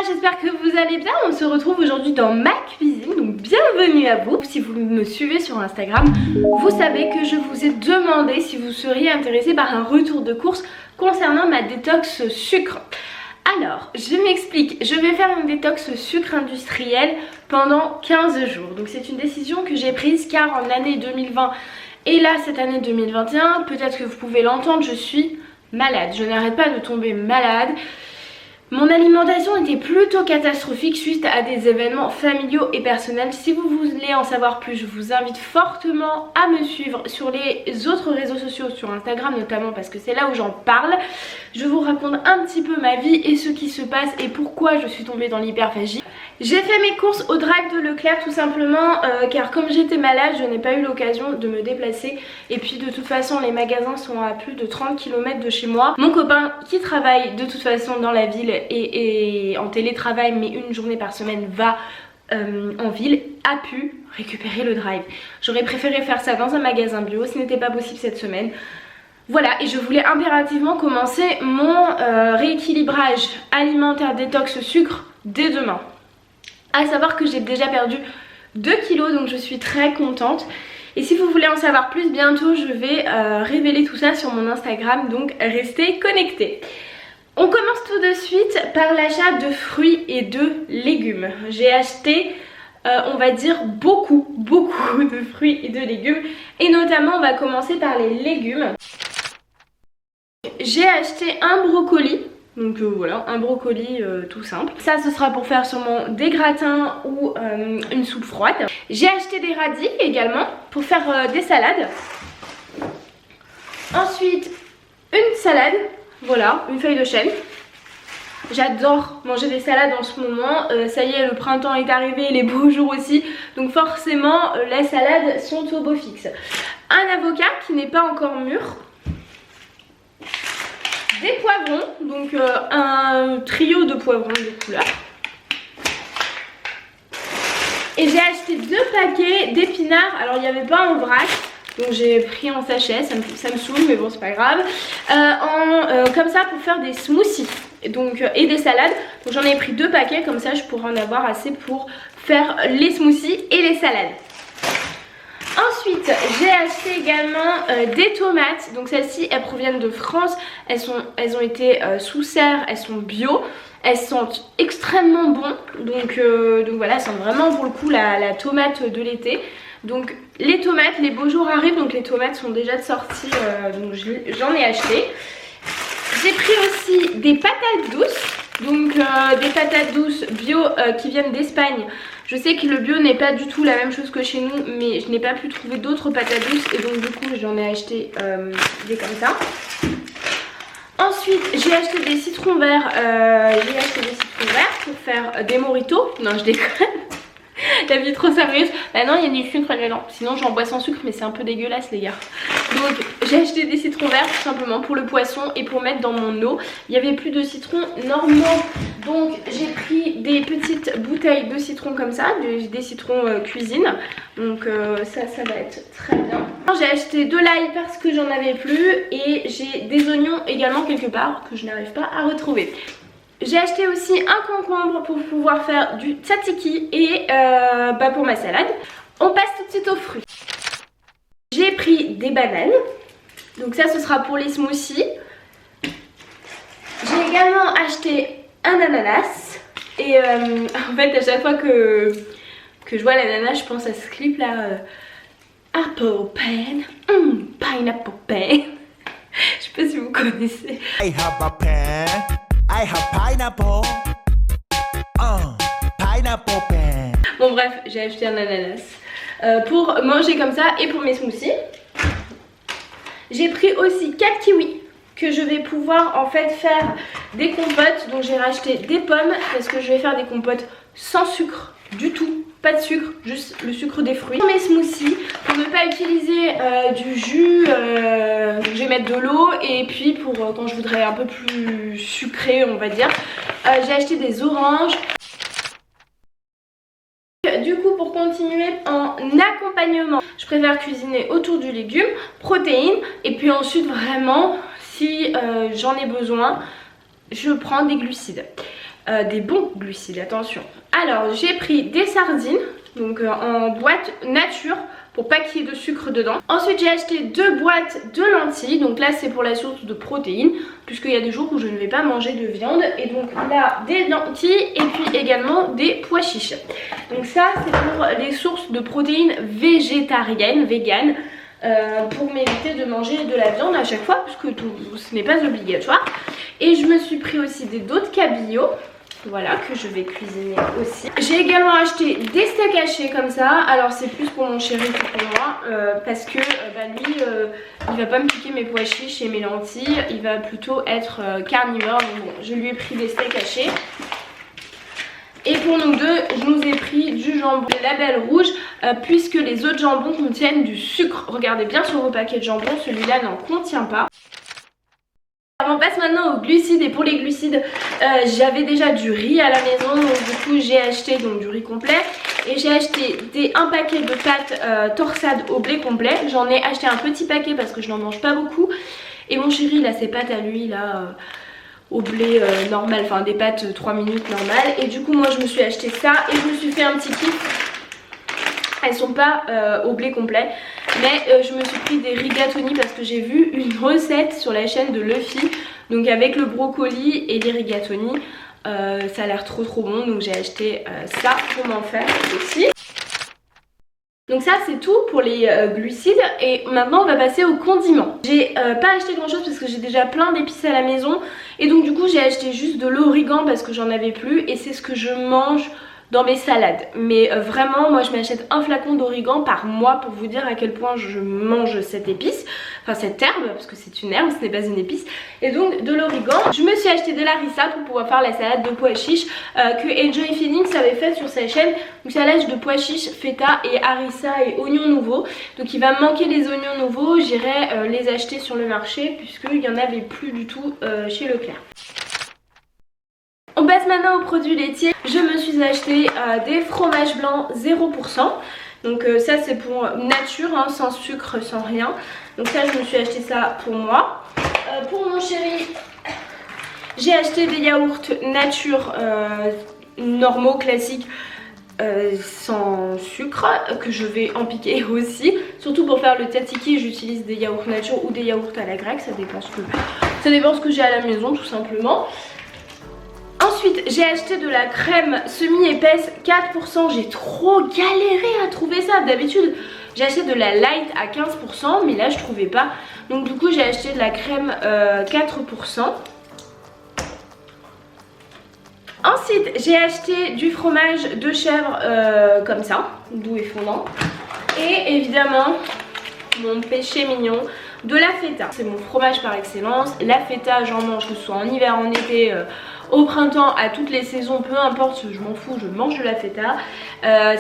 j'espère que vous allez bien. On se retrouve aujourd'hui dans ma cuisine, donc bienvenue à vous. Si vous me suivez sur Instagram, vous savez que je vous ai demandé si vous seriez intéressé par un retour de course concernant ma détox sucre. Alors, je m'explique, je vais faire une détox sucre industriel pendant 15 jours. Donc c'est une décision que j'ai prise car en année 2020 et là cette année 2021, peut-être que vous pouvez l'entendre, je suis malade. Je n'arrête pas de tomber malade. Mon alimentation était plutôt catastrophique suite à des événements familiaux et personnels. Si vous voulez en savoir plus, je vous invite fortement à me suivre sur les autres réseaux sociaux, sur Instagram notamment parce que c'est là où j'en parle. Je vous raconte un petit peu ma vie et ce qui se passe et pourquoi je suis tombée dans l'hyperphagie. J'ai fait mes courses au drive de Leclerc tout simplement car comme j'étais malade, je n'ai pas eu l'occasion de me déplacer. Et puis de toute façon les magasins sont à plus de 30 km de chez moi. Mon copain qui travaille de toute façon dans la ville et en télétravail mais une journée par semaine va en ville, a pu récupérer le drive. J'aurais préféré faire ça dans un magasin bio, ce n'était pas possible cette semaine. Voilà, et je voulais impérativement commencer mon rééquilibrage alimentaire détox sucre dès demain. À savoir que j'ai déjà perdu 2 kilos, donc je suis très contente. Et si vous voulez en savoir plus, bientôt je vais révéler tout ça sur mon Instagram, donc restez connectés. On commence tout de suite par l'achat de fruits et de légumes. J'ai acheté, on va dire, beaucoup de fruits et de légumes. Et notamment, on va commencer par les légumes. J'ai acheté un brocoli. Donc voilà, un brocoli tout simple. Ça, ce sera pour faire sûrement des gratins ou une soupe froide. J'ai acheté des radis également pour faire des salades. Ensuite, une salade. Voilà, une feuille de chêne. J'adore manger des salades en ce moment. Ça y est, le printemps est arrivé, les beaux jours aussi. Donc forcément, les salades sont au beau fixe. Un avocat qui n'est pas encore mûr. Des poivrons, donc un trio de poivrons de couleur. Et j'ai acheté 2 paquets d'épinards. Alors il n'y avait pas en vrac, donc j'ai pris en sachet, ça me saoule mais bon c'est pas grave. Comme ça pour faire des smoothies donc, et des salades. Donc j'en ai pris 2 paquets, comme ça je pourrais en avoir assez pour faire les smoothies et les salades. Ensuite, j'ai acheté également des tomates. Donc celles-ci, elles proviennent de France. Elles ont été sous serre, elles sont bio. Elles sentent extrêmement bon. Donc voilà, elles sentent vraiment pour le coup la tomate de l'été. Donc les tomates, les beaux jours arrivent. Donc les tomates sont déjà de sortie. Donc j'en ai acheté. J'ai pris aussi des patates douces. Donc des patates douces bio qui viennent d'Espagne. Je sais que le bio n'est pas du tout la même chose que chez nous, mais je n'ai pas pu trouver d'autres patates douces et donc du coup j'en ai acheté des comme ça. Ensuite j'ai acheté des citrons verts, pour faire des mojitos. Non, je déconne. La vie est trop sérieuse. Bah non, il y a du sucre dedans. Sinon j'en bois sans sucre mais c'est un peu dégueulasse les gars. Donc j'ai acheté des citrons verts tout simplement pour le poisson et pour mettre dans mon eau. Il n'y avait plus de citrons normaux. Donc j'ai pris des petites bouteilles de citron comme ça, des citrons cuisine. Donc ça va être très bien. J'ai acheté de l'ail parce que j'en avais plus. Et j'ai des oignons également quelque part que je n'arrive pas à retrouver. J'ai acheté aussi un concombre pour pouvoir faire du tzatziki et pour ma salade. On passe tout de suite aux fruits. J'ai pris des bananes. Donc ça ce sera pour les smoothies. J'ai également acheté un ananas. Et en fait à chaque fois que je vois l'ananas je pense à ce clip là. Apple pen. Pineapple pen. Je sais pas si vous connaissez. I have a pen. I have pineapple. Pineapple pen. Bon bref, j'ai acheté un ananas pour manger comme ça et pour mes smoothies. J'ai pris aussi 4 kiwis que je vais pouvoir en fait faire des compotes. Donc j'ai racheté des pommes parce que je vais faire des compotes sans sucre du tout. Pas de sucre, juste le sucre des fruits. Pour mes smoothies, pour ne pas utiliser du jus, je vais mettre de l'eau. Et puis pour quand je voudrais un peu plus sucré on va dire, j'ai acheté des oranges. Du coup pour continuer en accompagnement, je préfère cuisiner autour du légume, protéines. Et puis ensuite vraiment si j'en ai besoin, je prends des glucides. des bons glucides, attention. Alors j'ai pris des sardines, donc en boîte nature, pour pas qu'il y ait de sucre dedans. Ensuite j'ai acheté 2 boîtes de lentilles, donc là c'est pour la source de protéines, puisqu'il y a des jours où je ne vais pas manger de viande. Et donc là des lentilles et puis également des pois chiches. Donc ça c'est pour les sources de protéines végétariennes, véganes, pour m'éviter de manger de la viande à chaque fois, puisque ce n'est pas obligatoire. Et je me suis pris aussi d'autres cabillaud. Voilà, que je vais cuisiner aussi. J'ai également acheté des steaks hachés comme ça. Alors c'est plus pour mon chéri que pour moi, parce que lui il va pas me piquer mes pois chiches et mes lentilles. Il va plutôt être carnivore. Donc bon, je lui ai pris des steaks hachés. Et pour nous deux, je nous ai pris du jambon Label Rouge, puisque les autres jambons contiennent du sucre. Regardez bien sur vos paquets de jambon, celui-là n'en contient pas. On passe maintenant aux glucides, et pour les glucides j'avais déjà du riz à la maison, donc du coup j'ai acheté donc du riz complet, et j'ai acheté un paquet de pâtes torsade au blé complet. J'en ai acheté un petit paquet parce que je n'en mange pas beaucoup, et mon chéri il a ses pâtes à lui là au blé normal, enfin des pâtes 3 minutes normales, et du coup moi je me suis acheté ça et je me suis fait un petit kiff. Elles sont pas au blé complet, mais je me suis pris des rigatoni parce que j'ai vu une recette sur la chaîne de Luffy, donc avec le brocoli et les rigatoni. Ça a l'air trop bon, donc j'ai acheté ça pour m'en faire aussi. Donc ça c'est tout pour les glucides, et maintenant on va passer aux condiments. J'ai pas acheté grand chose parce que j'ai déjà plein d'épices à la maison, et donc du coup j'ai acheté juste de l'origan parce que j'en avais plus, et c'est ce que je mange dans mes salades. Mais vraiment moi je m'achète un flacon d'origan par mois pour vous dire à quel point je mange cette épice, enfin cette herbe, parce que c'est une herbe, ce n'est pas une épice. Et donc de l'origan. Je me suis acheté de la harissa pour pouvoir faire la salade de pois chiches que Enjoy Feelings avait faite sur sa chaîne. Donc salade de pois chiches, feta et harissa et oignons nouveaux. Donc il va me manquer les oignons nouveaux, j'irai les acheter sur le marché puisqu'il n'y en avait plus du tout chez Leclerc. On passe maintenant aux produits laitiers. Je me suis acheté des fromages blancs 0%. Donc ça c'est pour nature, hein, sans sucre, sans rien. Donc ça je me suis acheté ça pour moi. Pour mon chéri, j'ai acheté des yaourts nature normaux, classiques, sans sucre, que je vais en piquer aussi. Surtout pour faire le tzatziki, j'utilise des yaourts nature ou des yaourts à la grecque, ça dépend ce que j'ai à la maison tout simplement. Ensuite j'ai acheté de la crème semi-épaisse 4%, j'ai trop galéré à trouver ça. D'habitude j'ai acheté de la light à 15%, mais là je trouvais pas. Donc du coup j'ai acheté de la crème 4%. Ensuite j'ai acheté du fromage de chèvre comme ça, doux et fondant. Et évidemment mon péché mignon, de la feta. C'est mon fromage par excellence. La feta j'en mange que ce soit en hiver, en été, au printemps, à toutes les saisons, peu importe, je m'en fous, je mange de la feta.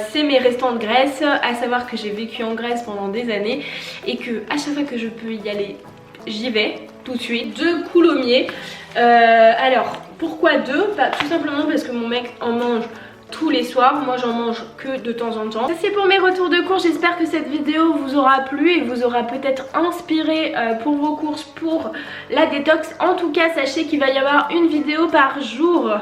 C'est mes restants de graisse, à savoir que j'ai vécu en Grèce pendant des années et que à chaque fois que je peux y aller, j'y vais tout de suite. 2 coulommiers. Alors pourquoi 2? Bah, tout simplement parce que mon mec en mange tous les soirs, moi j'en mange que de temps en temps. Ça c'est pour mes retours de courses, j'espère que cette vidéo vous aura plu et vous aura peut-être inspiré pour vos courses, pour la détox. En tout cas sachez qu'il va y avoir une vidéo par jour.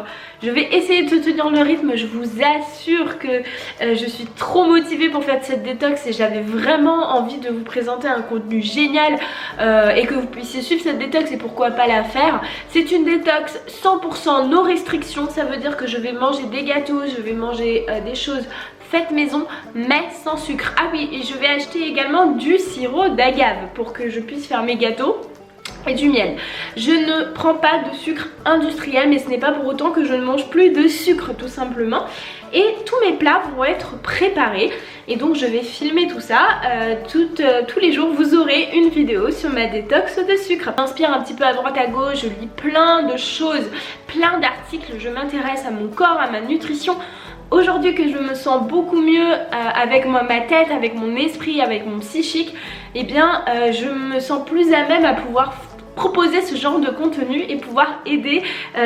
Je vais essayer de tenir le rythme, je vous assure que je suis trop motivée pour faire cette détox et j'avais vraiment envie de vous présenter un contenu génial et que vous puissiez suivre cette détox et pourquoi pas la faire. C'est une détox 100% no restriction, ça veut dire que je vais manger des gâteaux, je vais manger des choses faites maison mais sans sucre. Ah oui, et je vais acheter également du sirop d'agave pour que je puisse faire mes gâteaux. Et du miel. Je ne prends pas de sucre industriel, mais ce n'est pas pour autant que je ne mange plus de sucre tout simplement. Et tous mes plats vont être préparés et donc je vais filmer tout ça. Tous les jours vous aurez une vidéo sur ma détox de sucre. Je m'inspire un petit peu à droite à gauche, je lis plein de choses, plein d'articles, je m'intéresse à mon corps, à ma nutrition. Aujourd'hui que je me sens beaucoup mieux avec ma tête, avec mon esprit, avec mon psychique, eh bien je me sens plus à même à pouvoir proposer ce genre de contenu et pouvoir aider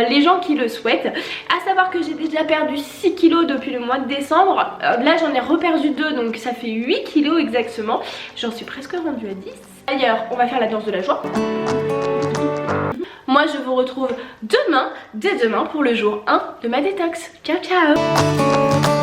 les gens qui le souhaitent. À savoir que j'ai déjà perdu 6 kilos depuis le mois de décembre. Là j'en ai reperdu 2, donc ça fait 8 kilos exactement. J'en suis presque rendue à 10. D'ailleurs on va faire la danse de la joie. Moi je vous retrouve demain dès demain pour le jour 1 de ma détox. Ciao ciao.